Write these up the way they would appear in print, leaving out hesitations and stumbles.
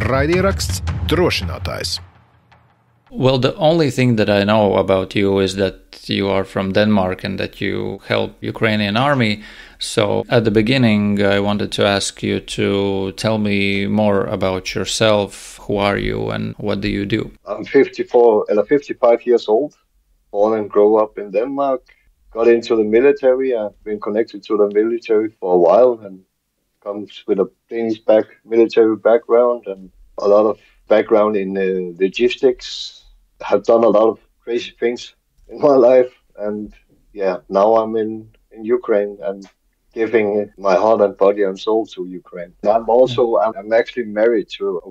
Raidieraksts Drošinātājs. Well, the only thing that I know about you is that you are from Denmark and that you help Ukrainian army. So at the beginning, I wanted to ask you to tell me more about yourself. Who are you and what do you do? I'm 55 years old, born and grew up in Denmark. Got into the military. I've been connected to the military for a while and comes with a Danish military background and a lot of background in logistics. Have done a lot of crazy things in my life, and now I'm in Ukraine and giving my heart and body and soul to Ukraine. I'm actually married to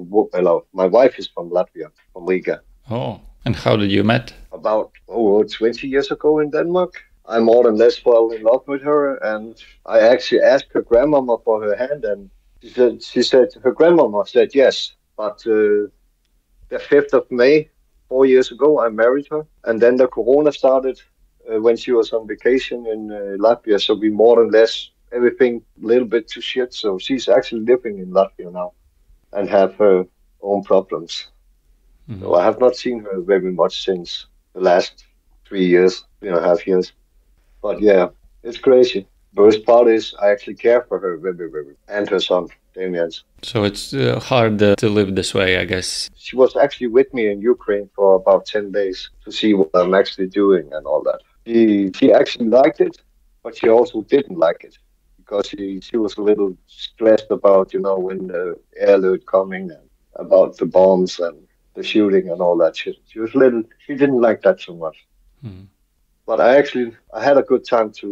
my wife is from Latvia, from Riga. Oh, and how did you met? About 20 years ago in Denmark. I more or less fell in love with her, and I actually asked her grandmama for her hand, and she said her grandmama said yes, but the 5th of May, 4 years ago, I married her, and then the corona started when she was on vacation in Latvia, so we more or less everything a little bit to shit, so she's actually living in Latvia now and have her own problems. Mm-hmm. So I have not seen her very much since the last 3.5 years. But yeah, it's crazy. The worst part is I actually care for her very, very, and her son, Dane. So it's hard to live this way, I guess. She was actually with me in Ukraine for about 10 days to see what I'm actually doing and all that. She actually liked it, but she also didn't like it because she was a little stressed about, when the air alert coming and about the bombs and the shooting and all that shit. She didn't like that so much. Mm-hmm. But I had a good time it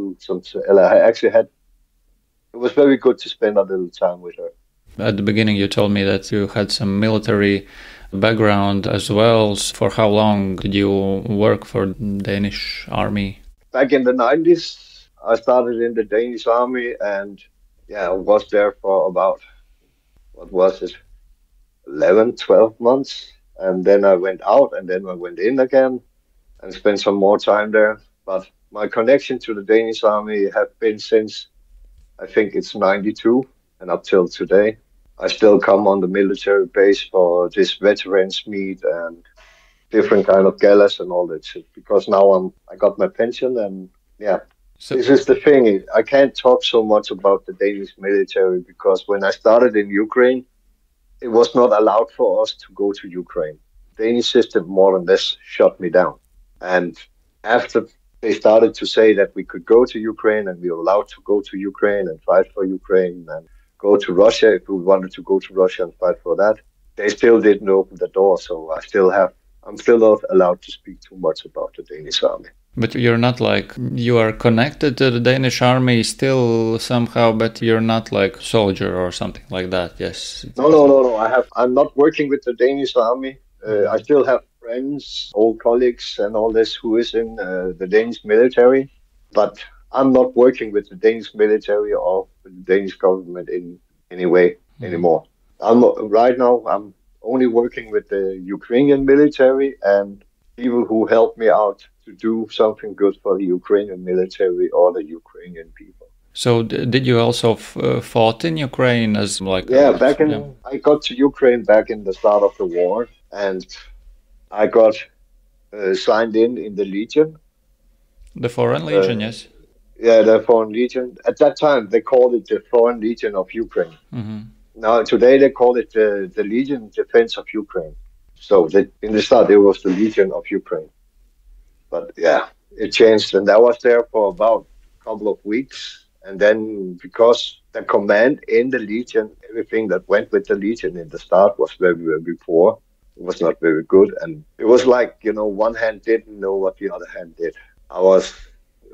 was very good to spend a little time with her. At the beginning, you told me that you had some military background as well. For how long did you work for the Danish army? Back in the 90s, I started in the Danish army and I was there for about, 11, 12 months. And then I went out and then I went in again and spent some more time there. But my connection to the Danish army have been since, I think it's 92 and up till today. I still come on the military base for this veterans meet and different kind of galas and all that shit. Because now I got my pension and So this is the thing. I can't talk so much about the Danish military because when I started in Ukraine, it was not allowed for us to go to Ukraine. The Danish system more or less shut me down. And after they started to say that we could go to Ukraine and we were allowed to go to Ukraine and fight for Ukraine and go to Russia if we wanted to go to Russia and fight for that, they still didn't open the door. So I'm still not allowed to speak too much about the Danish army. But you're not you are connected to the Danish army still somehow, but you're not like soldier or something like that, yes? No. I'm not working with the Danish army. I still have friends, old colleagues and all this who is in the Danish military, but I'm not working with the Danish military or with the Danish government in any way anymore. I'm only working with the Ukrainian military and people who help me out to do something good for the Ukrainian military or the Ukrainian people. So did you also fought in Ukraine as I got to Ukraine back in the start of the war and I got signed in the Legion. The Foreign Legion, yes. Yeah, the Foreign Legion. At that time, they called it the Foreign Legion of Ukraine. Mm-hmm. Now, today, they call it the Legion Defense of Ukraine. So in the start, it was the Legion of Ukraine. But it changed. And I was there for about a couple of weeks. And then because the command in the Legion, everything that went with the Legion in the start was very, very poor. It was not very good. And it was like, one hand didn't know what the other hand did.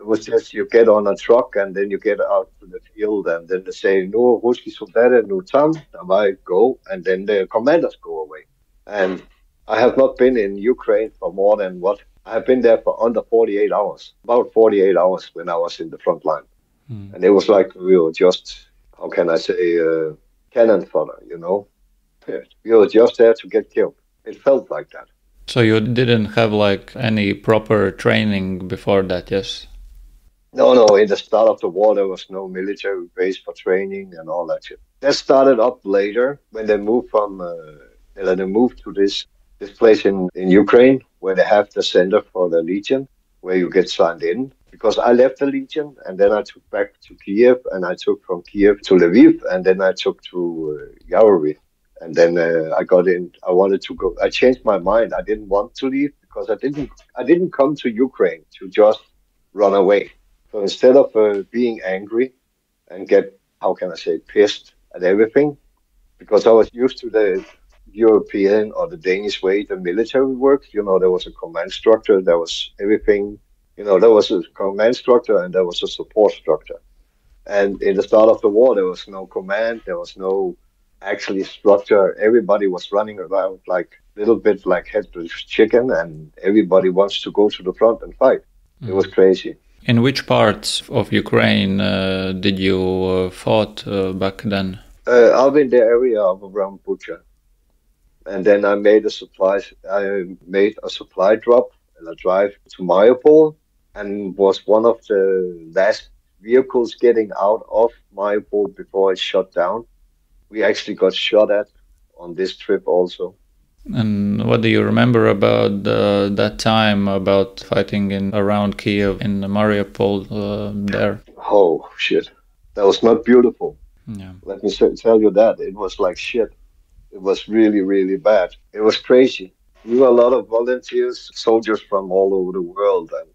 It was just you get on a truck and then you get out to the field and then they say, no, ruski soldater, no tam, I go, and then the commanders go away. And I have not been in Ukraine for more than I have been there for under 48 hours, about 48 hours when I was in the front line. Mm. And it was like we were just, how can I say, cannon fodder, We were just there to get killed. It felt like that. So you didn't have any proper training before that, yes? No. In the start of the war, there was no military base for training and all that shit. That started up later when they moved from They moved to this place in Ukraine where they have the center for the Legion, where you get signed in. Because I left the Legion and then I took back to Kiev, and I took from Kiev to Lviv, and then I took to Yavori. And then I got in. I wanted to go. I changed my mind. I didn't want to leave because I didn't come to Ukraine to just run away. So instead of being angry and get, how can I say, pissed at everything, because I was used to the European or the Danish way the military works. There was a command structure. There was everything. There was a command structure and there was a support structure. And in the start of the war, there was no command. There was no actually structure. Everybody was running around like little bit like headless chicken, and everybody wants to go to the front and fight. It was crazy. In which parts of Ukraine did you fought back then? I'm in the area of around Bucha. And then I made a supply drop and a drive to Mariupol, and was one of the last vehicles getting out of Mariupol before it shut down. We actually got shot at on this trip also. And what do you remember about that time, about fighting around Kiev in Mariupol there? Oh, shit. That was not beautiful. Yeah. Let me tell you that. It was like shit. It was really, really bad. It was crazy. We were a lot of volunteers, soldiers from all over the world. And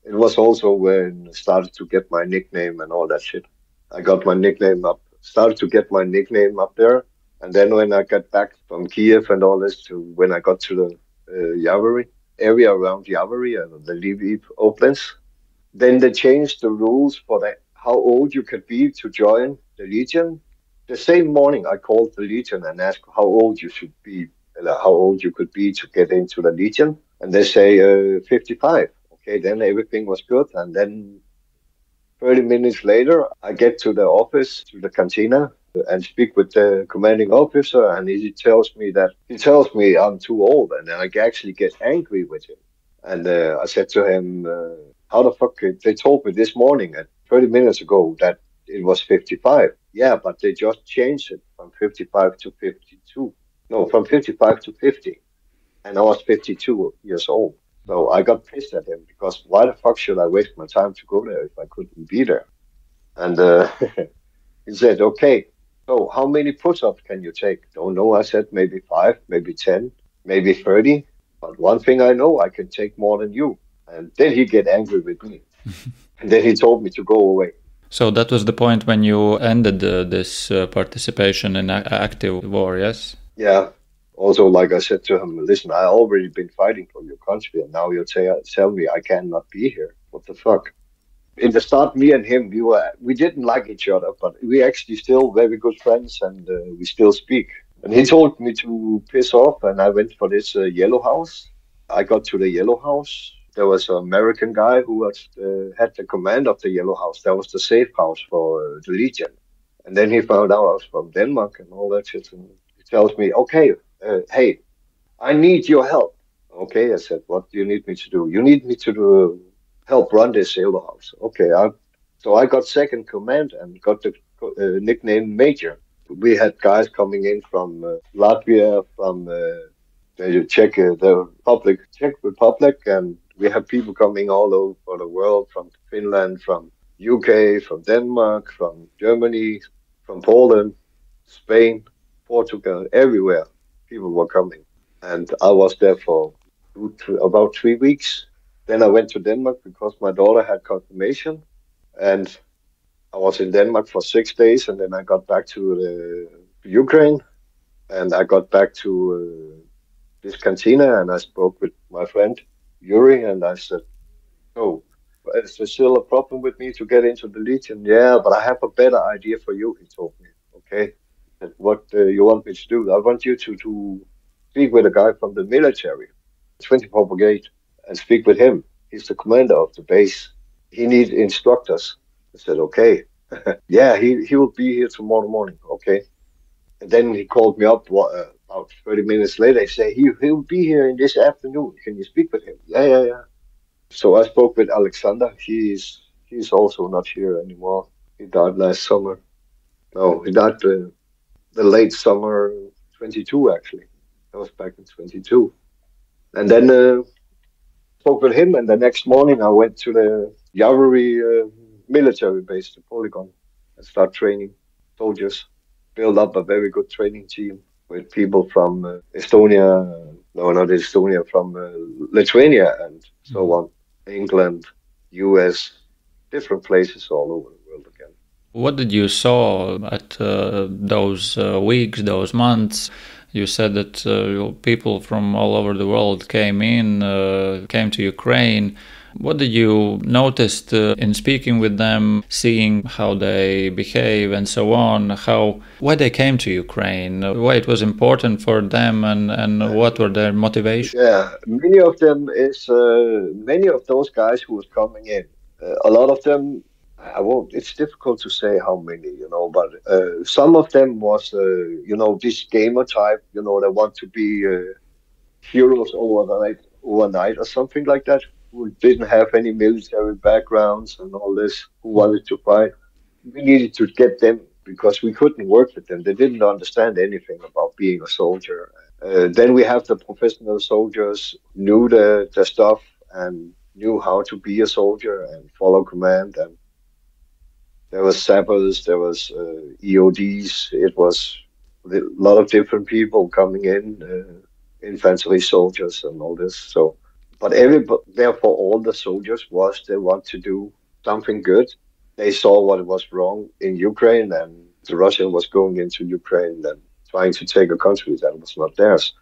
it was also when I started to get my nickname and all that shit. I got my nickname started to get my nickname up there. And then when I got back from Kiev and all this, to when I got to the Yavori area around Yavori and the Lviv Oblast, then they changed the rules for how old you could be to join the Legion. The same morning, I called the Legion and asked how old you should be, how old you could be to get into the Legion. And they say 55. Okay, then everything was good. And then 30 minutes later, I get to the office, to the cantina, and speak with the commanding officer, and he tells me I'm too old, and then I actually get angry with him. And I said to him, how the fuck, they told me this morning at 30 minutes ago that it was 55. Yeah, but they just changed it from 55 to 52. No, from 55 to 50. And I was 52 years old. So I got pissed at him, because why the fuck should I waste my time to go there if I couldn't be there? And he said, okay, so how many push-ups can you take? Don't know. I said maybe 5, maybe 10, maybe 30. But one thing I know, I can take more than you. And then he get angry with me. And then he told me to go away. So that was the point when you ended this participation in active war, yes? Yeah. Also, like I said to him, listen, I already been fighting for your country, and now you tell me I cannot be here. What the fuck? In the start, me and him, we didn't like each other, but we actually still very good friends, and we still speak. And he told me to piss off, and I went for this yellow house. I got to the yellow house. There was an American guy who had the command of the yellow house. That was the safe house for the Legion. And then he found out I was from Denmark and all that shit. And he tells me, okay, hey, I need your help. Okay, I said, what do you need me to do? You need me to help run this yellow house. Okay, so I got second command and got the nickname Major. We had guys coming in from Latvia, from the Czech Republic, and we have people coming all over the world, from Finland, from UK, from Denmark, from Germany, from Poland, Spain, Portugal, everywhere. People were coming. And I was there for about 3 weeks. Then I went to Denmark because my daughter had confirmation. And I was in Denmark for 6 days, and then I got back to Ukraine. And I got back to this cantina, and I spoke with my friend Yuri, and I said, "Oh, is there still a problem with me to get into the Legion?" "Yeah, but I have a better idea for you," he told me. "Okay, what you want me to do?" "I want you to speak with a guy from the military, 24 Brigade, and speak with him. He's the commander of the base. He needs instructors." I said, "Okay." "Yeah, he will be here tomorrow morning." "Okay." And then he called me up about 30 minutes later. He said, he'll be here in this afternoon. Can you speak with him?" Yeah. So I spoke with Alexander. He's also not here anymore. He died last summer. No, he died the late summer 22, actually. That was back in 22. And then spoke with him, and the next morning I went to the Yavori military base, the polygon, and start training soldiers. Build up a very good training team with people from Estonia, no, not Estonia, from Lithuania and so on, England, US, different places all over the world again. What did you saw at those weeks, those months? You said that people from all over the world came to Ukraine. What did you notice in speaking with them, seeing how they behave and so on? Why they came to Ukraine? Why it was important for them, and what were their motivations? Yeah, many of them is many of those guys who was coming in. A lot of them. It's difficult to say how many, but some of them was, this gamer type, they want to be heroes overnight or something like that, who didn't have any military backgrounds and all this, who wanted to fight. We needed to get them because we couldn't work with them. They didn't understand anything about being a soldier. Then we have the professional soldiers, knew the stuff and knew how to be a soldier and follow command. And there was sappers, there was EODs. It was a lot of different people coming in, infantry soldiers and all this. So, but therefore all the soldiers they want to do something good. They saw what was wrong in Ukraine, and the Russia was going into Ukraine and trying to take a country that was not theirs.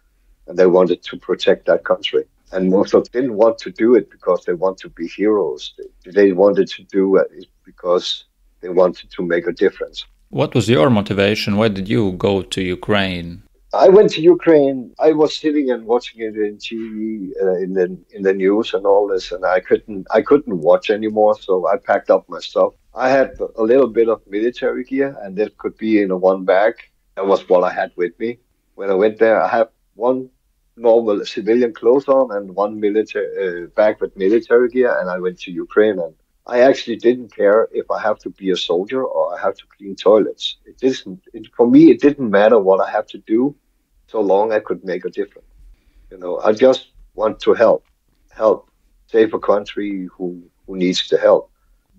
And they wanted to protect that country. And most of them didn't want to do it because they want to be heroes. They wanted to do it because they wanted to make a difference. What was your motivation? Why did you go to Ukraine? I went to Ukraine. I was sitting and watching it in TV, in the news and all this, and I couldn't watch anymore. So I packed up my stuff. I had a little bit of military gear, and that could be in a one bag. That was what I had with me when I went there. I had one normal civilian clothes on and one military bag with military gear, and I went to Ukraine. And I actually didn't care if I have to be a soldier or I have to clean toilets. For me, it didn't matter what I have to do, so long I could make a difference. I just want to help, save a country who needs the help.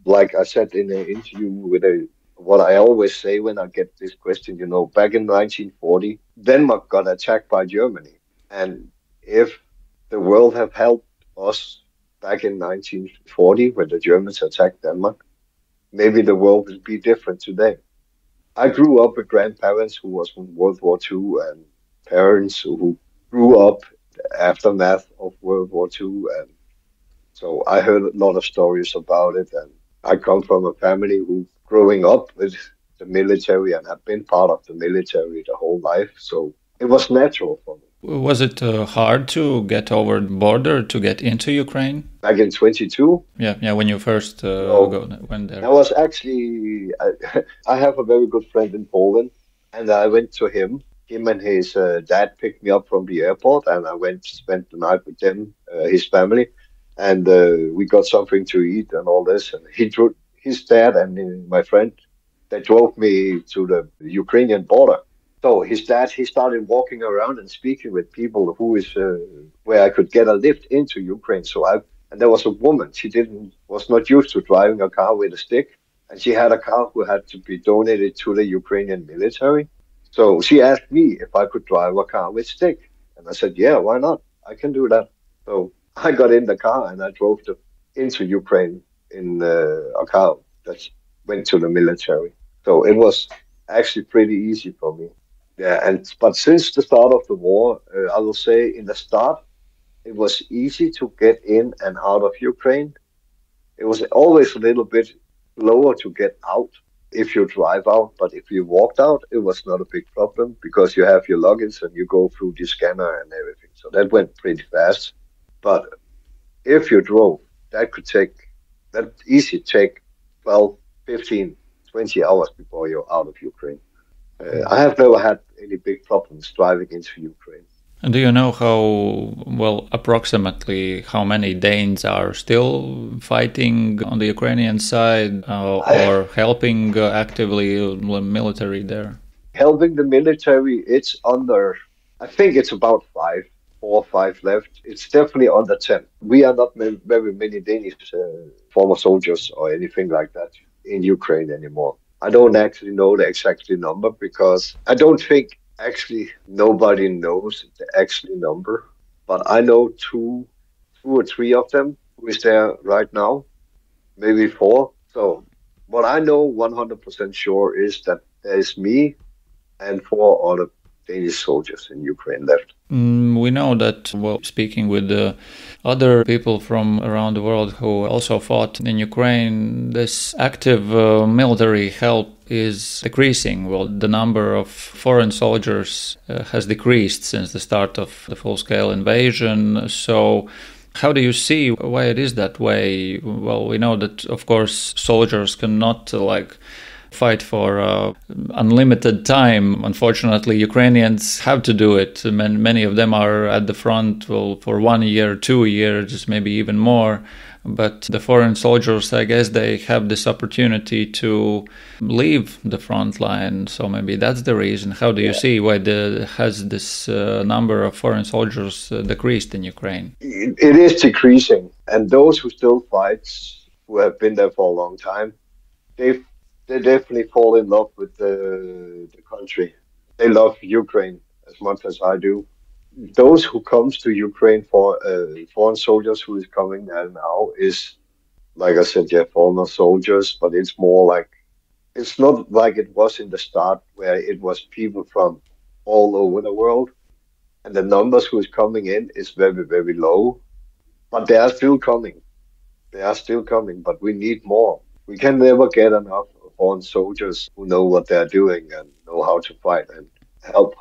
Like I said in an interview what I always say when I get this question, back in 1940, Denmark got attacked by Germany. And if the world have helped us back in 1940, when the Germans attacked Denmark, maybe the world will be different today. I grew up with grandparents who was from World War II and parents who grew up aftermath of World War II. And so I heard a lot of stories about it. And I come from a family who growing up with the military and have been part of the military the whole life. So it was natural for me. Was it hard to get over the border to get into Ukraine? Back in 22? Yeah, when you first went there. That was actually, I have a very good friend in Poland, and I went to him. Him and his dad picked me up from the airport, and I went to spend the night with them, his family, and we got something to eat and all this. And his dad and my friend, they drove me to the Ukrainian border. So his dad, he started walking around and speaking with people where I could get a lift into Ukraine. And there was a woman, she was not used to driving a car with a stick. And she had a car who had to be donated to the Ukrainian military. So she asked me if I could drive a car with stick. And I said, yeah, why not? I can do that. So I got in the car and I drove into Ukraine in a car that went to the military. So it was actually pretty easy for me. Yeah, but since the start of the war, I will say in the start, it was easy to get in and out of Ukraine. It was always a little bit slower to get out if you drive out, but if you walked out, it was not a big problem because you have your luggage and you go through the scanner and everything. So that went pretty fast. But if you drove, that easy take 12, 15, 20 hours before you're out of Ukraine. I have never had any big problems driving into Ukraine. And do you know approximately how many Danes are still fighting on the Ukrainian side or helping actively the military there? Helping the military, it's under, I think it's about 4 or 5 left. It's definitely under 10. We are not very many Danish former soldiers or anything like that in Ukraine anymore. I don't actually know the exact number because I don't think actually nobody knows the actual number. But I know two or three of them who is there right now, maybe four. So what I know 100% sure is that there is me and four other Danish soldiers in Ukraine left. We know that, well, speaking with other people from around the world who also fought in Ukraine, this active military help is decreasing. Well, the number of foreign soldiers has decreased since the start of the full-scale invasion. So how do you see why it is that way? Well, we know that, of course, soldiers cannot fight for unlimited time. Unfortunately, Ukrainians have to do it. Many of them are at the front for 1 year, 2 years, maybe even more. But the foreign soldiers, I guess, they have this opportunity to leave the front line. So maybe that's the reason. How do you see why has this number of foreign soldiers decreased in Ukraine? It is decreasing. And those who still fight, who have been there for a long time, they definitely fall in love with the country. They love Ukraine as much as I do. Those who comes to Ukraine for foreign soldiers who is coming there now is, like I said, former soldiers, but it's more like, it's not like it was in the start where it was people from all over the world. And the numbers who is coming in is very, very low, but they are still coming. They are still coming, but we need more. We can never get enough foreign soldiers who know what they're doing and know how to fight and help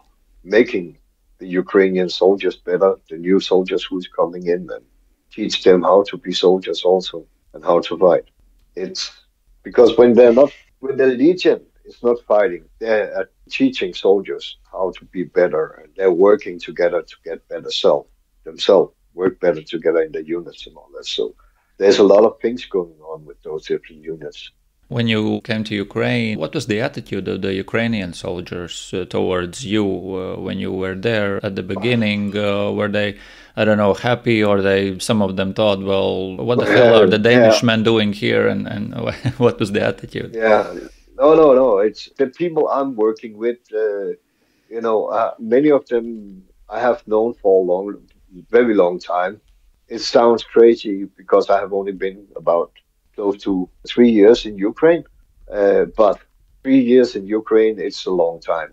making the Ukrainian soldiers better, the new soldiers who's coming in, and teach them how to be soldiers also and how to fight. It's because when the Legion is not fighting, they're teaching soldiers how to be better, and they're working together to get better themselves, work better together in the units and all that. So there's a lot of things going on with those different units. When you came to Ukraine, what was the attitude of the Ukrainian soldiers towards you when you were there at the beginning? Were they, I don't know, happy, or some of them thought, well, what the hell are the Danish men doing here? And what was the attitude? Yeah, no. It's the people I'm working with, many of them I have known for a very long time. It sounds crazy because I have only been about close to 3 years in Ukraine. But 3 years in Ukraine, it's a long time.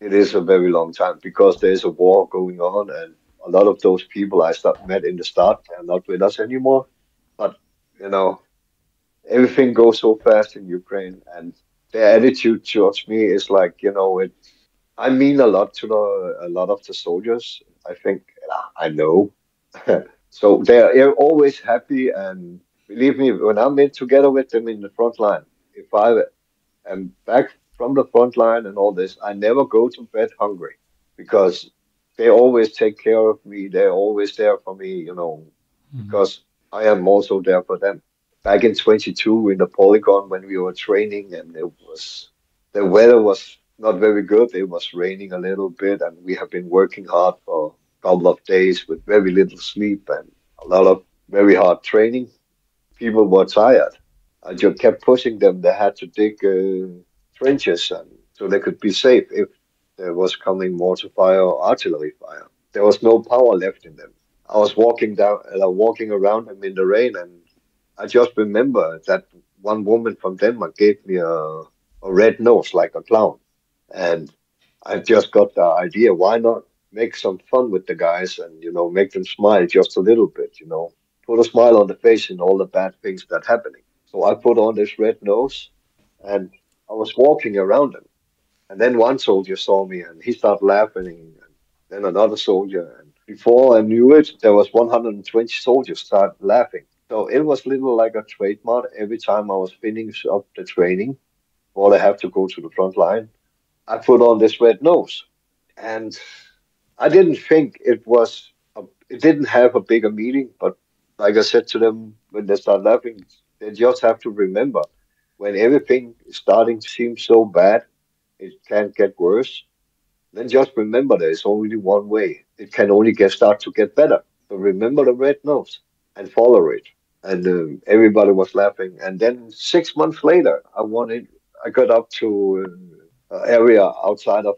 It is a very long time because there's a war going on, and a lot of those people I met in the start are not with us anymore. But, everything goes so fast in Ukraine, and their attitude towards me is like, I mean a lot to a lot of the soldiers. I think, I know. So they're always happy, and believe me, when I'm in together with them in the front line, if I am back from the front line and all this, I never go to bed hungry because they always take care of me. They're always there for me, because I am also there for them. Back in 22 in the polygon when we were training, and the weather was not very good. It was raining a little bit, and we have been working hard for a couple of days with very little sleep and a lot of very hard training. People were tired. I just kept pushing them. They had to dig trenches so they could be safe if there was coming mortar fire or artillery fire. There was no power left in them. I was walking around them in the rain, and I just remember that one woman from Denmark gave me a red nose like a clown. And I just got the idea, why not make some fun with the guys and, make them smile just a little bit, put a smile on the face in all the bad things that are happening. So I put on this red nose, and I was walking around them. And then one soldier saw me, and he started laughing, and then another soldier. And before I knew it, there was 120 soldiers start laughing. So it was little like a trademark. Every time I was finishing up the training, or I have to go to the front line, I put on this red nose. And I didn't think it didn't have a bigger meaning, but like I said to them, when they start laughing, they just have to remember, when everything is starting to seem so bad, it can't get worse. then just remember there's only one way. It can only start to get better. So remember the red nose and follow it. And everybody was laughing. And then 6 months later, I got up to an area outside of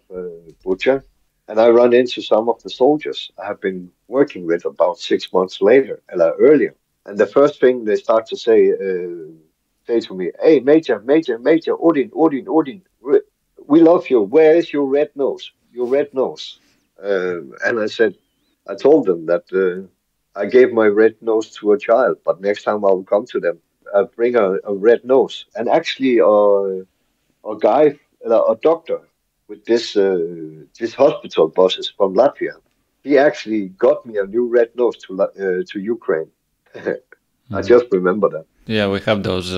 Bucha, and I run into some of the soldiers I have been working with about 6 months later, earlier. And the first thing they start to say to me, "Hey, Major, Odin, we love you. Where is your red nose? Your red nose." And I told them that I gave my red nose to a child, but next time I will come to them, I'll bring a red nose. And actually, a doctor with this hospital buses from Latvia, he actually got me a new red nose to Ukraine. I just remember that. Yeah, we have those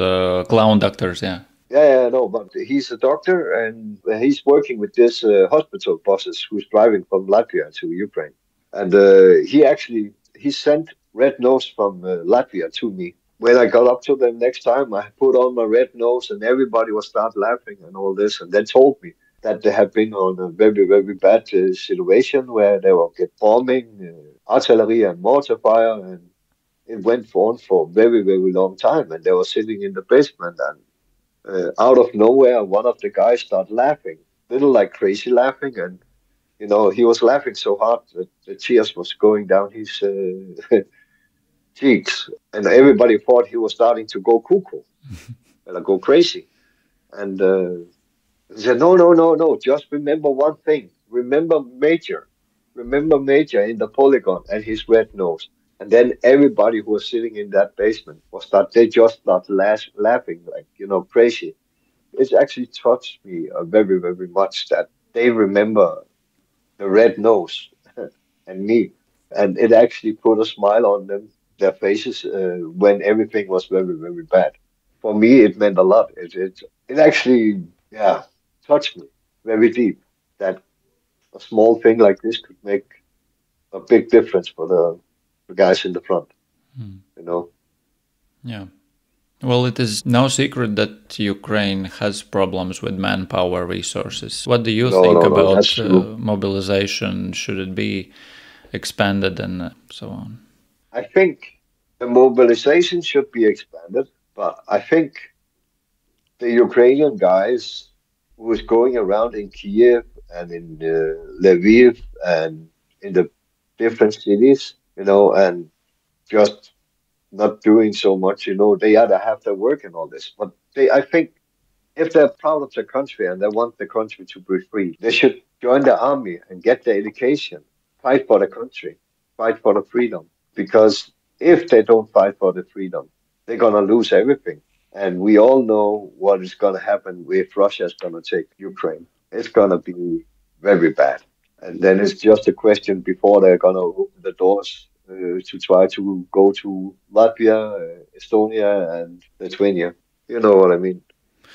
clown doctors, yeah. Yeah, no, but he's a doctor and he's working with this hospital buses who's driving from Latvia to Ukraine. And he sent red nose from Latvia to me. When I got up to them next time, I put on my red nose and everybody was start laughing and all this. And they told me that they have been on a very, very bad situation where they will get bombing, artillery and mortar fire. And it went on for a very, very long time. And they were sitting in the basement and out of nowhere, one of the guys started laughing, little like crazy laughing. And, he was laughing so hard that the tears was going down his cheeks. And everybody thought he was starting to go cuckoo, go crazy. And he said, no, just remember one thing. Remember Major in the polygon and his red nose. And then everybody who was sitting in that basement they just started laughing like, crazy. It actually touched me very, very much that they remember the red nose and me. And it actually put a smile on their faces when everything was very, very bad. For me, it meant a lot. It actually, touched me very deep that a small thing like this could make a big difference for the guys in the front, Yeah. Well, it is no secret that Ukraine has problems with manpower resources. What do you think about mobilization? Should it be expanded and so on? I think the mobilization should be expanded, but I think the Ukrainian guys who is going around in Kiev and in Lviv and in the different cities, and just not doing so much, they either have their work and all this. But I think if they're proud of their country and they want the country to be free, they should join the army and get the education, fight for the country, fight for the freedom. Because if they don't fight for the freedom, they're going to lose everything. And we all know what is going to happen if Russia is going to take Ukraine. It's going to be very bad. And then it's just a question before they're going to open the doors to try to go to Latvia, Estonia, and Lithuania. You know what I mean?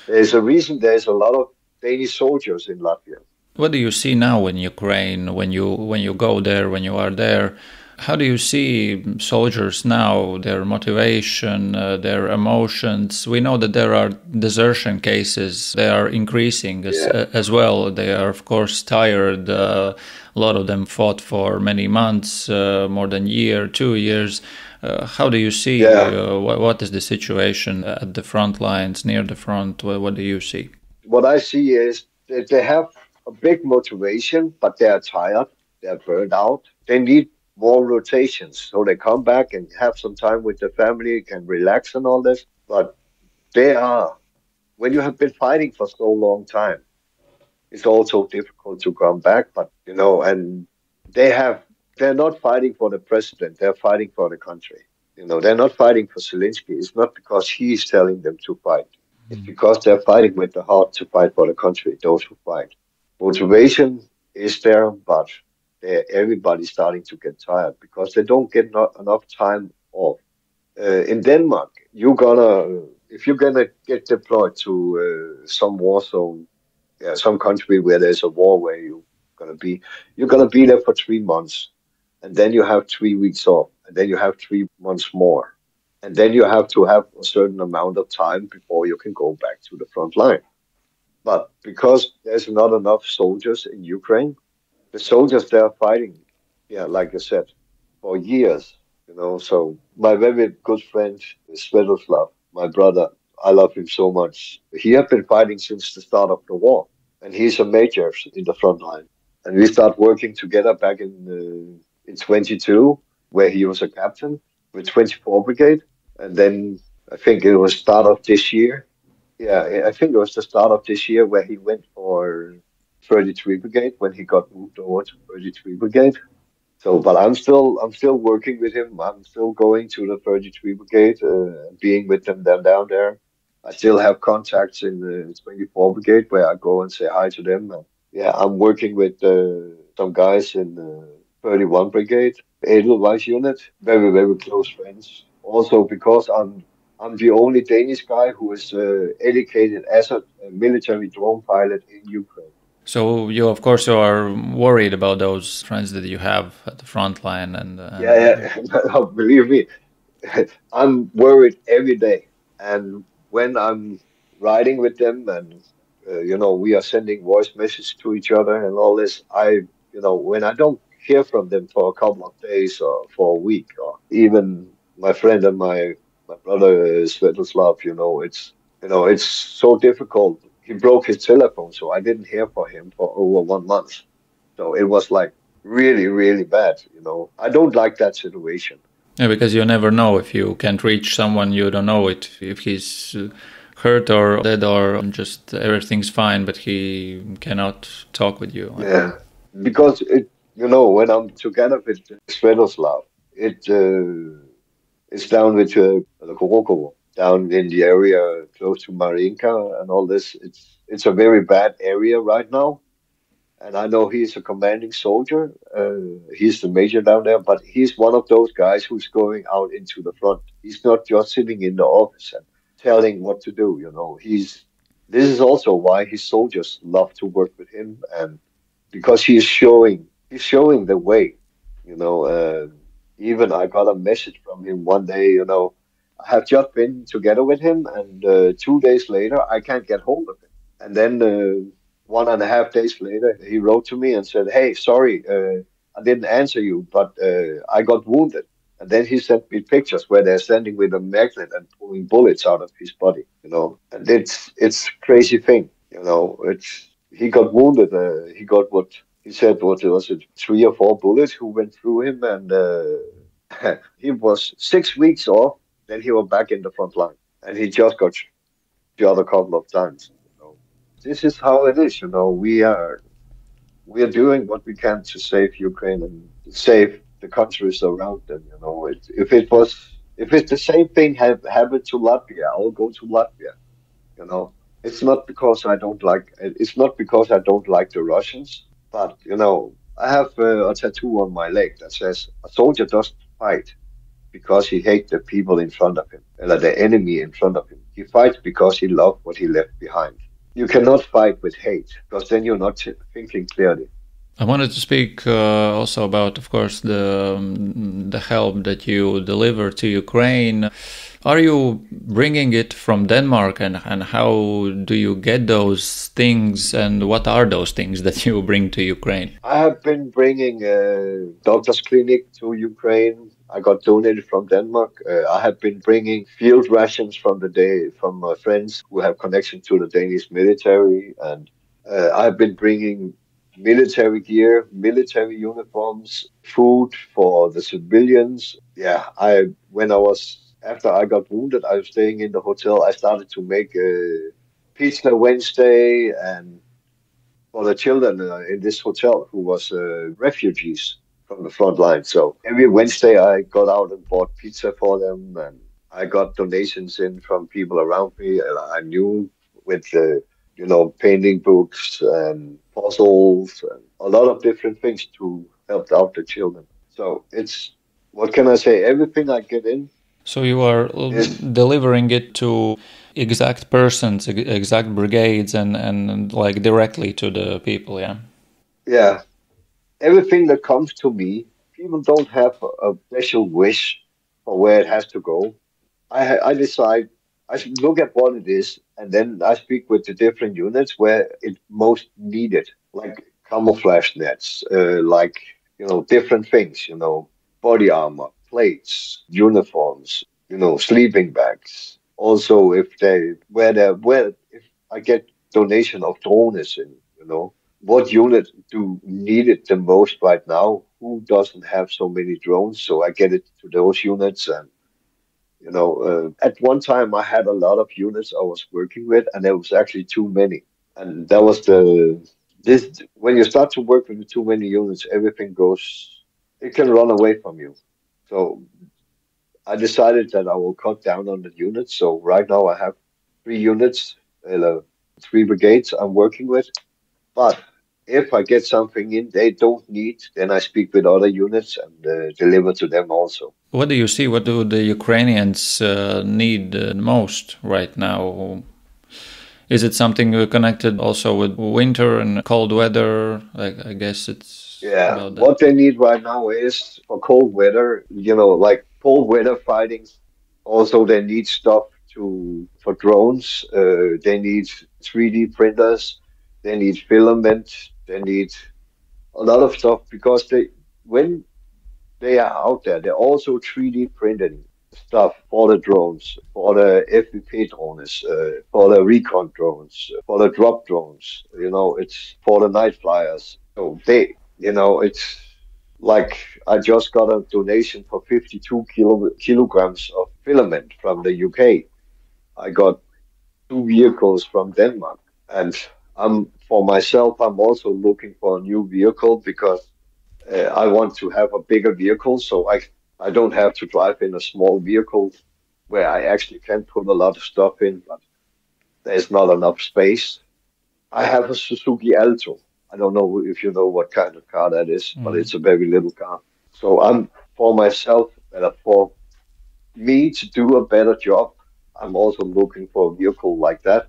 There's a reason there's a lot of Danish soldiers in Latvia. What do you see now in Ukraine when you go there, when you are there? How do you see soldiers now, their motivation, their emotions? We know that there are desertion cases. They are increasing as well. They are, of course, tired. A lot of them fought for many months, more than a year, 2 years. How do you see, what is the situation at the front lines, near the front? What do you see? What I see is that they have a big motivation, but they are tired. They are burned out. They need more rotations. So they come back and have some time with their family, can relax and all this. But when you have been fighting for so long time, it's also difficult to come back. But, and they're not fighting for the president. They're fighting for the country. They're not fighting for Zelensky. It's not because he's telling them to fight. It's because they're fighting with the heart to fight for the country, those who fight. Motivation is there, but everybody's starting to get tired because they don't get enough time off. In Denmark, if you're gonna get deployed to some war zone, some country where there's a war where you're gonna be there for 3 months, and then you have 3 weeks off, and then you have 3 months more, and then you have to have a certain amount of time before you can go back to the front line. But because there's not enough soldiers in Ukraine, the soldiers they are fighting, yeah, like I said, for years, So my very good friend Svetoslav, my brother, I love him so much. He had been fighting since the start of the war, and he's a major in the front line. And we started working together back in 22, where he was a captain with 24 Brigade, and then I think it was start of this year. Yeah, I think it was the start of this year where he went for 33 Brigade when he got moved over to 33 Brigade. So, but I'm still working with him. I'm still going to the 33 Brigade, being with them down there. I still have contacts in the 24 Brigade where I go and say hi to them. And yeah, I'm working with some guys in the 31 Brigade, Edelweiss unit. Very, very close friends. Also because I'm the only Danish guy who is educated as a military drone pilot in Ukraine. So you, of course, you are worried about those friends that you have at the front line, and Yeah. Believe me, I'm worried every day. And when I'm riding with them, and we are sending voice messages to each other and all this, when I don't hear from them for a couple of days or for a week, or even my friend and my brother Svetoslav, it's so difficult. He broke his telephone, so I didn't hear from him for over 1 month. So it was like really, really bad. I don't like that situation. yeah, because you never know if you can't reach someone, you don't know if he's hurt or dead or just everything's fine, but he cannot talk with you. Yeah, because when I'm together with Svetoslav, it's down with the Korokovo, down in the area close to Marinka and all this. It's a very bad area right now. And I know he's a commanding soldier. He's the major down there, but he's one of those guys who's going out into the front. He's not just sitting in the office and telling what to do. This is also why his soldiers love to work with him, and because he's showing the way. Even I got a message from him one day. I have just been together with him, and 2 days later I can't get hold of him. And then 1.5 days later, he wrote to me and said, "Hey, sorry, I didn't answer you, but I got wounded." And then he sent me pictures where they're standing with a magnet and pulling bullets out of his body. And it's crazy thing. He got wounded. He got what he said. What was it? 3 or 4 bullets who went through him, and he was 6 weeks off. Then he was back in the front line, and he just got shot a couple of times. This is how it is. We are doing what we can to save Ukraine and save the countries around them. If it's the same thing happened to Latvia, I'll go to Latvia. It's not because I don't like the Russians, but I have a tattoo on my leg that says a soldier doesn't fight because he hates the people in front of him, or the enemy in front of him. He fights because he loves what he left behind. You cannot fight with hate, because then you're not thinking clearly. I wanted to speak also about, of course, the help that you deliver to Ukraine. Are you bringing it from Denmark, and how do you get those things, and what are those things that you bring to Ukraine? I have been bringing a doctor's clinic to Ukraine. I got donated from Denmark. I have been bringing field rations from my friends who have connection to the Danish military, and I've been bringing military gear, military uniforms, food for the civilians. Yeah, after I got wounded, I was staying in the hotel. I started to make Pizza Wednesday and for the children in this hotel who was refugees from the front line. So every Wednesday I got out and bought pizza for them, and I got donations in from people around me, and I knew with painting books and puzzles and a lot of different things to help out the children. So it's, what can I say, everything I get in. So you are delivering it to exact persons, exact brigades, and like directly to the people, yeah? Yeah. Everything that comes to me, people don't have a special wish for where it has to go. I decide, I look at what it is, and then I speak with the different units where it most needed. Like camouflage nets, different things, body armor, plates, uniforms, sleeping bags. Also, if I get donation of drones in, what unit do need it the most right now? Who doesn't have so many drones? So I get it to those units. And, at one time I had a lot of units I was working with, and there was actually too many. And that was when you start to work with too many units, it can run away from you. So I decided that I will cut down on the units. So right now I have 3 units, 3 brigades I'm working with. But if I get something in they don't need, then I speak with other units and deliver to them also. What do you see? What do the Ukrainians need most right now? Is it something connected also with winter and cold weather? I guess it's about that. What they need right now is for cold weather, like cold weather fighting. Also, they need stuff for drones. They need 3D printers. They need filament. They need a lot of stuff because when they are out there, they're also 3D printing stuff for the drones, for the FVP drones, for the recon drones, for the drop drones. It's for the night flyers. So it's like I just got a donation for 52 kilograms of filament from the UK. I got 2 vehicles from Denmark, and for myself, I'm also looking for a new vehicle because I want to have a bigger vehicle, so I don't have to drive in a small vehicle where I actually can put a lot of stuff in, but there's not enough space. I have a Suzuki Alto. I don't know if you know what kind of car that is, but it's a very little car. So for myself, for me to do a better job, I'm also looking for a vehicle like that.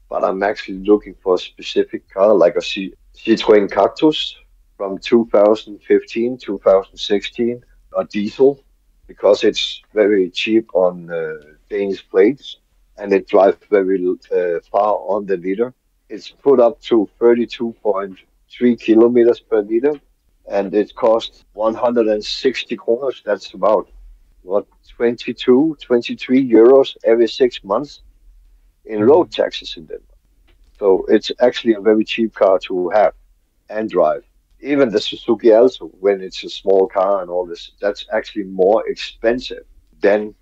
But I'm actually looking for a specific car, like a Citroën Cactus from 2015, 2016, a diesel, because it's very cheap on Danish plates, and it drives very far on the liter. It's put up to 32.3 kilometers per liter, and it costs 160 kroner. That's about, 23 euros every 6 months in road taxes in Denmark. So it's actually a very cheap car to have and drive. Even the Suzuki Alto, when it's a small car and all this, that's actually more expensive than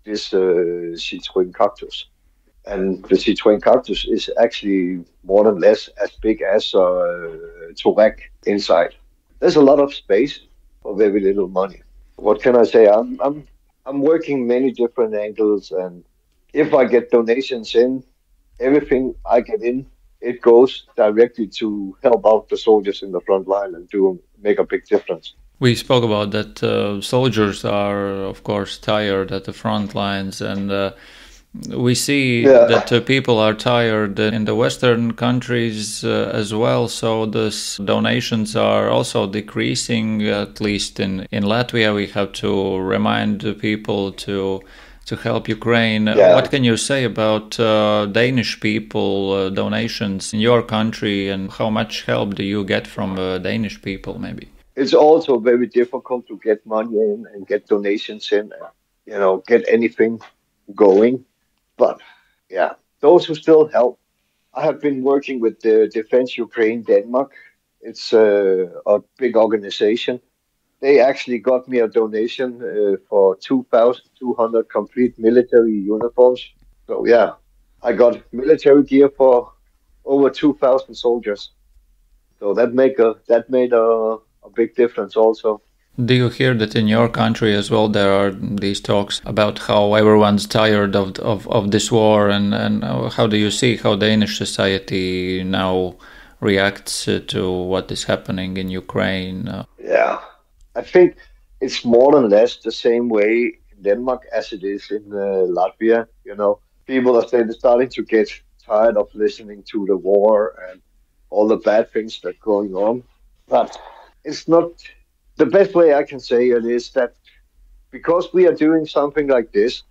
this Citroën Cactus. And the Citroën Cactus is actually more or less as big as a Touareg inside. There's a lot of space for very little money. What can I say? I'm working many different angles, and if I get donations in, everything I get in, it goes directly to help out the soldiers in the front line and make a big difference. We spoke about that soldiers are, of course, tired at the front lines, and we see that people are tired in the Western countries as well. So these donations are also decreasing, at least in Latvia. We have to remind people to help Ukraine. What can you say about Danish people, donations in your country, and how much help do you get from Danish people, maybe? It's also very difficult to get money in and get donations in, get anything going. But those who still help. I have been working with the Defense Ukraine Denmark. It's a big organization. They actually got me a donation for 2,200 complete military uniforms. So I got military gear for over 2,000 soldiers. So that made a big difference also. Do you hear that in your country as well there are these talks about how everyone's tired of this war, and how do you see how Danish society now reacts to what is happening in Ukraine? I think it's more or less the same way in Denmark as it is in Latvia. People are starting to get tired of listening to the war and all the bad things that are going on. But it's not the best way I can say it is that because we are doing something like this,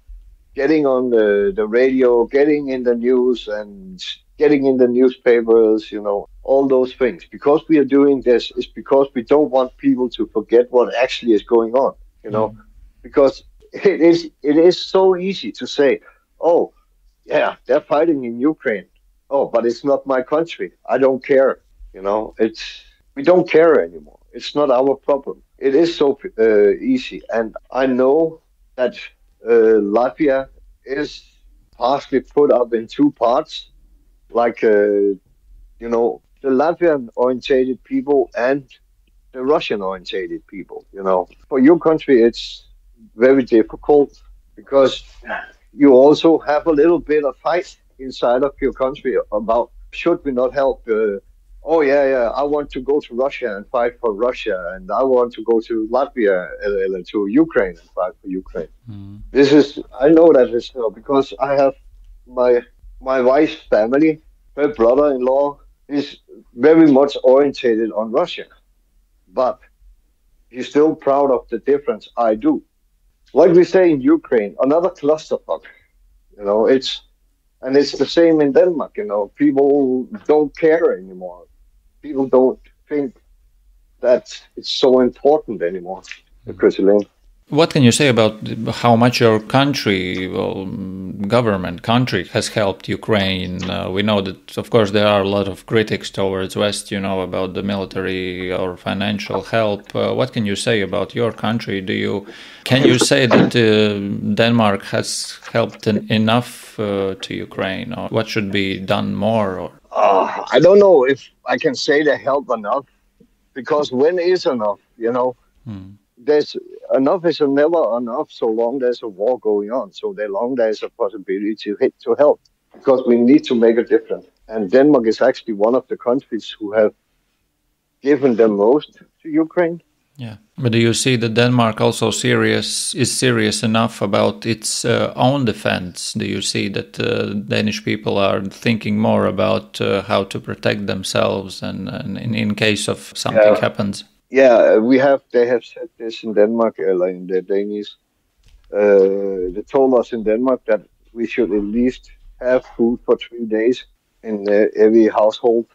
getting on the radio, getting in the news and getting in the newspapers, all those things. Because we are doing this, is because we don't want people to forget what actually is going on, because it is so easy to say, oh, yeah, they're fighting in Ukraine. Oh, but it's not my country. I don't care. We don't care anymore. It's not our problem. It is so easy, and I know that Latvia is partially put up in two parts, like the Latvian-orientated people and the Russian-orientated people. For your country, it's very difficult because you also have a little bit of fight inside of your country about should we not help. Oh yeah, I want to go to Russia and fight for Russia, and I want to go to Latvia, to Ukraine and fight for Ukraine. I know that is because I have my wife's family. Her brother-in-law is very much orientated on Russia, but he's still proud of the difference I do. Like we say in Ukraine, another clusterfuck. It's the same in Denmark. People don't care anymore. People don't think that it's so important anymore. What can you say about how much your country, country has helped Ukraine? We know that, of course, there are a lot of critics towards West, about the military or financial help. What can you say about your country? Can you say that Denmark has helped enough to Ukraine, or what should be done more? I don't know if I can say they help enough, because when is enough? There's enough is never enough so long there's a war going on. So long there's a possibility to help, because we need to make a difference. And Denmark is actually one of the countries who have given the most to Ukraine. Yeah, but do you see that Denmark also is serious enough about its own defense? Do you see that Danish people are thinking more about how to protect themselves and in case of something happens? Yeah, they have said this in Denmark, in the Danish. They told us in Denmark that we should at least have food for 3 days in every household,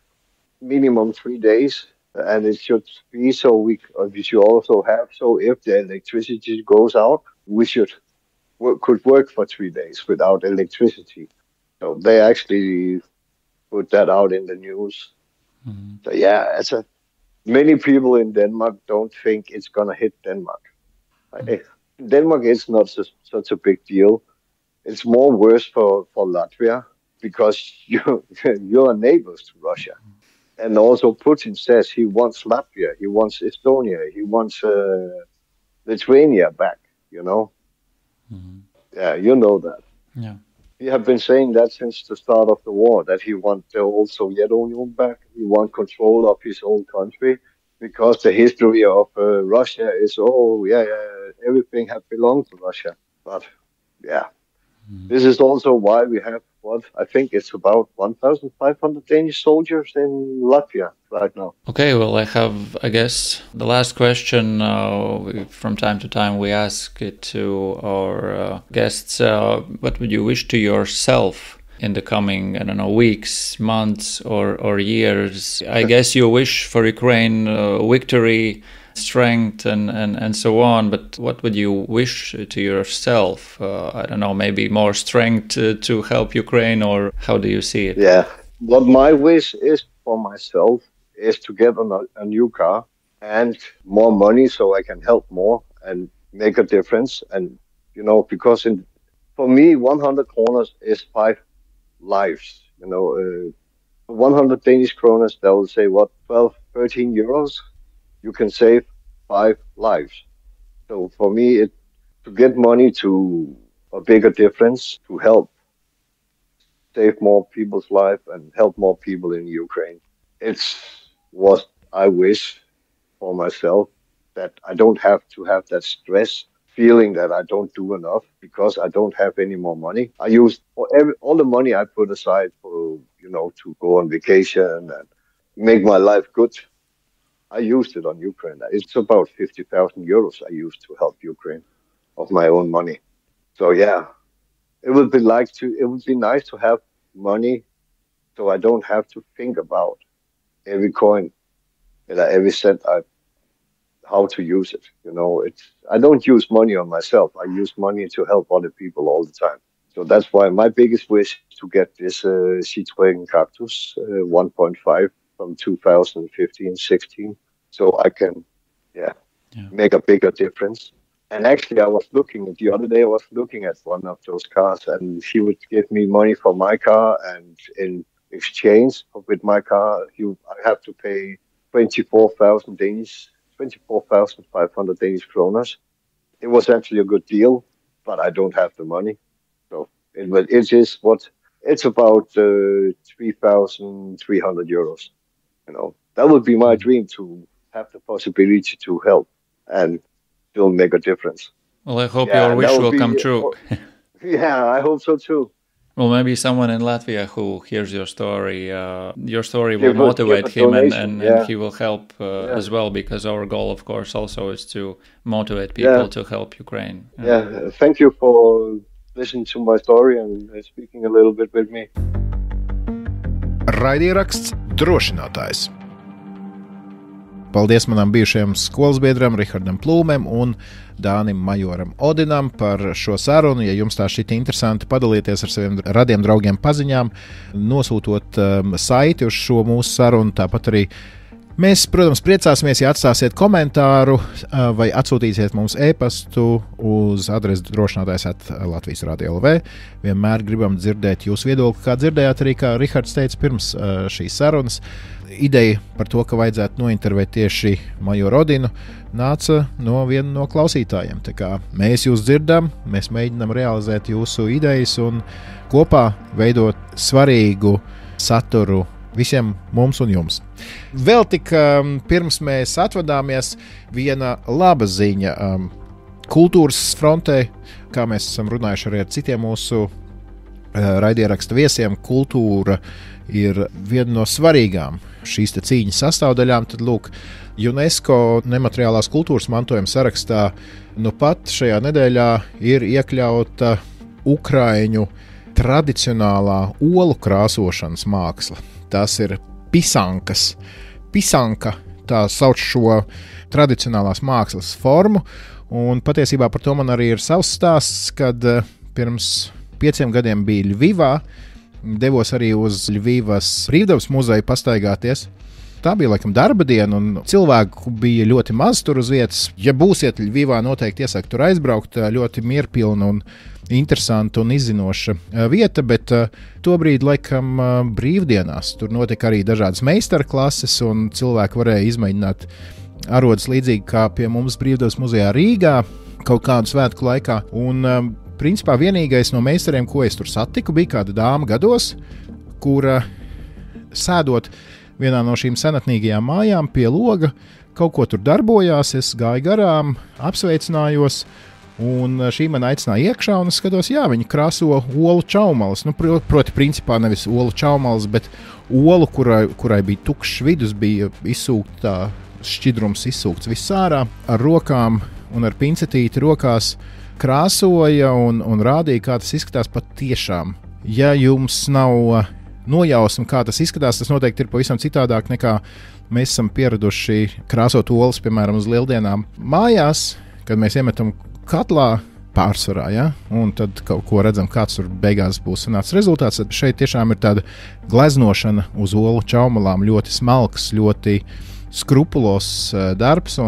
minimum 3 days. And it should be so we should also have, so if the electricity goes out, we could work for 3 days without electricity. So they actually put that out in the news. So yeah, many people in Denmark don't think it's going to hit Denmark. Denmark is not such a big deal. It's more worse for Latvia, because you're neighbors to Russia. And also Putin says he wants Latvia, he wants Estonia, he wants Lithuania back, Yeah, you know that. Yeah. He have been saying that since the start of the war, that he wants the old Soviet Union back. He wants control of his own country, because the history of Russia is, everything have belonged to Russia. But, yeah, this is also why we have, I think it's about 1,500 Danish soldiers in Latvia right now. Okay, well, I guess, the last question. From time to time we ask it to our guests. What would you wish to yourself in the coming, weeks, months, or years? I guess you wish for Ukraine victory, strength, and so on, but what would you wish to yourself? I don't know, maybe more strength to help Ukraine, or how do you see it? Yeah, what my wish is for myself is to get a new car and more money so I can help more and make a difference. And, because for me, 100 kroners is 5 lives. 100 Danish kroners, that will say 12, 13 euros. You can save 5 lives. So for me, to get money to a bigger difference, to help save more people's life and help more people in Ukraine. It's what I wish for myself, that I don't have to have that stress feeling that I don't do enough because I don't have any more money. I use all the money I put aside for, to go on vacation and make my life good. I used it on Ukraine. It's about 50,000 euros I used to help Ukraine of my own money. So yeah, it would be nice to have money so I don't have to think about every coin, every cent, how to use it. I don't use money on myself. I use money to help other people all the time. So that's why my biggest wish is to get this Citroën Cactus 1.5 from 2015-16, so I can, make a bigger difference. And actually, the other day I was looking at one of those cars, and she would give me money for my car, and in exchange with my car, I have to pay 24,500 Danish kroners. It was actually a good deal, but I don't have the money. So it's about 3,300 euros. That would be my dream, to have the possibility to help and still make a difference. Well, I hope your wish will come true. Yeah, I hope so too. Well, maybe someone in Latvia who hears your story will motivate him, and he will help as well, because our goal, of course, also is to motivate people to help Ukraine. Yeah, thank you for listening to my story and speaking a little bit with me. Raidieraksts Drošinātājs. Paldies manam bijušajam skolas biedram Rihardam Plūmēm un Dānim Majoram Odinam par šo sarunu. Ja jums tā šķiet interesanti, padalieties ar saviem radiem draugiem paziņām, nosūtot saiti uz šo mūsu sarunu. Tāpat arī mēs, protams, priecāsimies, ja atstāsiet komentāru vai atsūtīsiet mums e-pastu uz adresi drošinātājs @latvijas.lv. Vienmēr gribam dzirdēt jūsu viedokli, kā dzirdējāt arī, kā Rihards teica pirms šīs sarunas. Ideja par to, ka vajadzētu nointervēt tieši Majoru Odinu, nāca no viena no klausītājiem. Tā kā mēs jūs dzirdam, mēs mēģinām realizēt jūsu idejas un kopā veidot svarīgu saturu visiem mums un jums. Vēl tik pirms mēs atvadāmies, viena laba ziņa kultūras frontē, kā mēs esam runājuši arī ar citiem mūsu raidieraksta viesiem. Kultūra ir viena no svarīgām šīs cīņas sastāvdaļām. Tad, lūk, UNESCO nemateriālās kultūras mantojuma sarakstā pat šajā nedēļā ir iekļauta Ukraiņu tradicionālā olu krāsošanas māksla. Tas ir pisankas. Pisanka, tā sauc šo tradicionālās mākslas formu, un patiesībā par to man arī ir savs stāsts, kad pirms 5 gadiem bija Ļvivā. Devos arī uz Ļvivas brīvdabas muzeju pastaigāties. Tā bija laikam darba diena, un cilvēku bija ļoti maz tur uz vietas. Ja būsiet Ļvivā, noteikti iesaku tur aizbraukt. Ļoti mierpilna un interesanta un izzinoša vieta, bet tobrīd laikam brīvdienās tur notika arī dažādas meistarklases, un cilvēki varēja izmēģināt arodas līdzīgi kā pie mums brīvdabas muzejā Rīgā kaut kādu svētku laikā. Un principā vienīgais no meistariem, ko es tur satiku, bija kāda dāma gados, kura sēdot vienā no šīm senatnīgajām mājām pie loga, kaut ko tur darbojās. Es gāju garām, apsveicinājos, un šī man aicināja iekšā, un es skatos, viņa krāso olu čaumalas. Proti, principā nevis olu čaumalas, bet olu, kurai bija tukšs vidus, bija izsūkta, šķidrums izsūkts viss ārā, ar rokām un ar pincetīti rokās krāsoja un rādīja, kā tas izskatās patiešām. Ja jums nav nojausma, kā tas izskatās, tas noteikti ir pavisam citādāk nekā mēs esam pieraduši krāsot olas, piemēram, uz lieldienām mājās, kad mēs iemetam katlā pārsvarā, un tad kaut ko redzam, kāds tur beigās būs sanācis rezultāts. Tad šeit tiešām ir tāda gleznošana uz olu čaumalām, ļoti smalks, ļoti skrupulos darbs,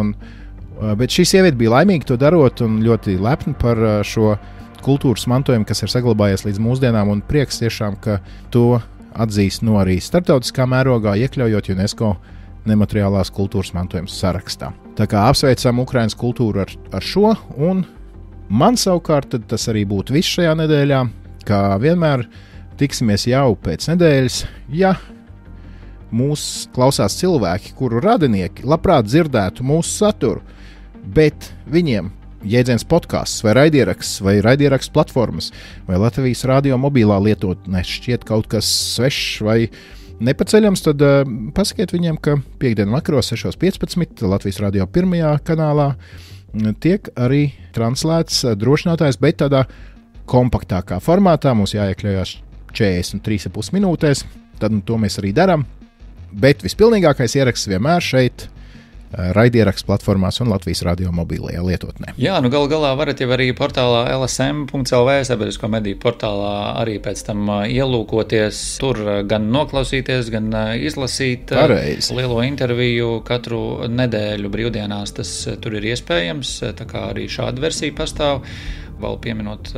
bet šī sieviete bija laimīga to darot un ļoti lepna par šo kultūras mantojumu, kas ir saglabājies līdz mūsdienām, un prieks tiešām, ka to atzīst arī starptautiskā mērogā, iekļaujot UNESCO nemateriālās kultūras mantojuma sarakstā. Tā kā apsveicam Ukrainas kultūru ar šo, un man savukārt tas arī būtu viss šajā nedēļā. Kā vienmēr tiksimies jau pēc nedēļas, ja mūs klausās cilvēki, kuru radinieki labprāt dzirdētu mūsu saturu, bet viņiem jēdziens podcasts vai raidieraksts platformas vai Latvijas radio mobilā lietotne šķiet kaut kas svešs vai nepaceļams, tad pasakiet viņiem, ka piekdien vakaros 6:15 Latvijas radio 1. kanālā tiek arī translēts Drošinātājs, bet tādā kompaktākā formātā. Mums jāiekļaujās 43,5 minūtēs, tad to mēs arī darām. Bet vispilnīgākais ieraksts vienmēr šeit, raidierakstu platformās un Latvijas Radio mobilajā lietotnē. Jā, nu galu galā varat jau arī portālā lsm.lv, sabiedrisko mediju portālā arī pēc tam ielūkoties, tur gan noklausīties, gan izlasīt lielo interviju katru nedēļu brīvdienās, tas tur ir iespējams, tā kā arī šāda versija pastāv. Vēl pieminot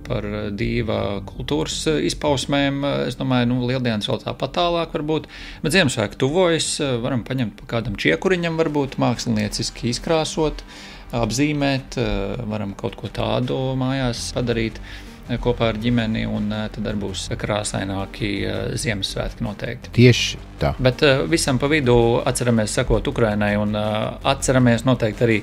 par dīva kultūras izpausmēm, es domāju, lieldienas vēl tāpat tālāk varbūt, bet Ziemassvētki tuvojas, varam paņemt pa kādam čiekuriņam varbūt mākslinieciski izkrāsot, apzīmēt, varam kaut ko tādu mājās padarīt kopā ar ģimeni, un tad arī būs krāsaināki Ziemassvētki noteikti. Tieši tā. Bet visam pa vidu atceramies sekot Ukrainai un atceramies noteikti arī,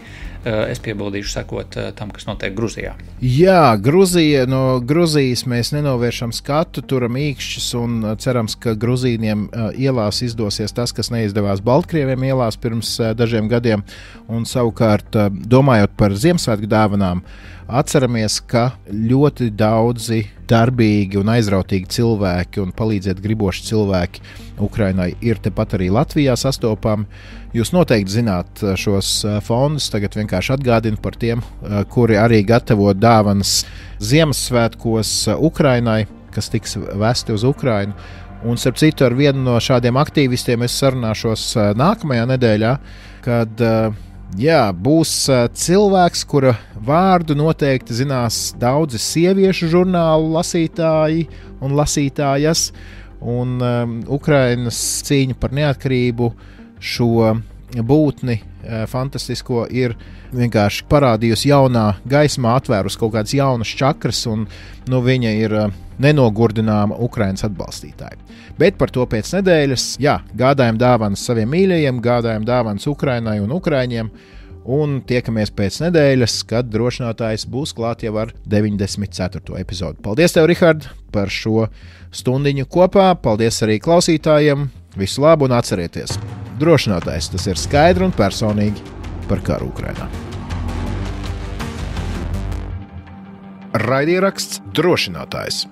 es piebildīšu sekot tam, kas notiek Gruzijā. Jā, Gruzija, no Gruzijas mēs nenovēršam skatu, turam īkšķus un cerams, ka Gruzīniem ielās izdosies tas, kas neizdevās Baltkrieviem ielās pirms dažiem gadiem. Un savukārt, domājot par Ziemassvētku dāvanām, atceramies, ka ļoti daudzi darbīgi un aizrautīgi cilvēki un palīdzēt griboši cilvēki Ukrainai ir tepat arī Latvijā sastopami. Jūs noteikti zināt šos fondus, tagad vienkārši atgādinu par tiem, kuri arī gatavo dāvanas Ziemassvētkos Ukrainai, kas tiks vesti uz Ukrainu. Un, starp citu, ar vienu no šādiem aktīvistiem es sarunāšos nākamajā nedēļā, kad būs cilvēks, kura vārdu noteikti zinās daudzi sieviešu žurnālu lasītāji un lasītājas, un Ukrainas cīņa par neatkarību šo būtni fantastisko ir vienkārši parādījusi jaunā gaismā, atvērus kaut kādas jaunas čakras, un viņa ir nenogurdināma Ukrainas atbalstītāja. Bet par to pēc nedēļas, gādājam dāvanas saviem mīļajiem, gādājam dāvanas Ukrainai un Ukraiņiem, un tiekamies pēc nedēļas, kad Drošinātājs būs klāt jau ar 94. epizodu. Paldies tev, Rihard, par šo stundiņu kopā, paldies arī klausītājiem, visu labu un atcerieties! Drošinātājs, tas ir skaidri un personīgi par karu Ukrainā. Raidieraksts Drošinātājs.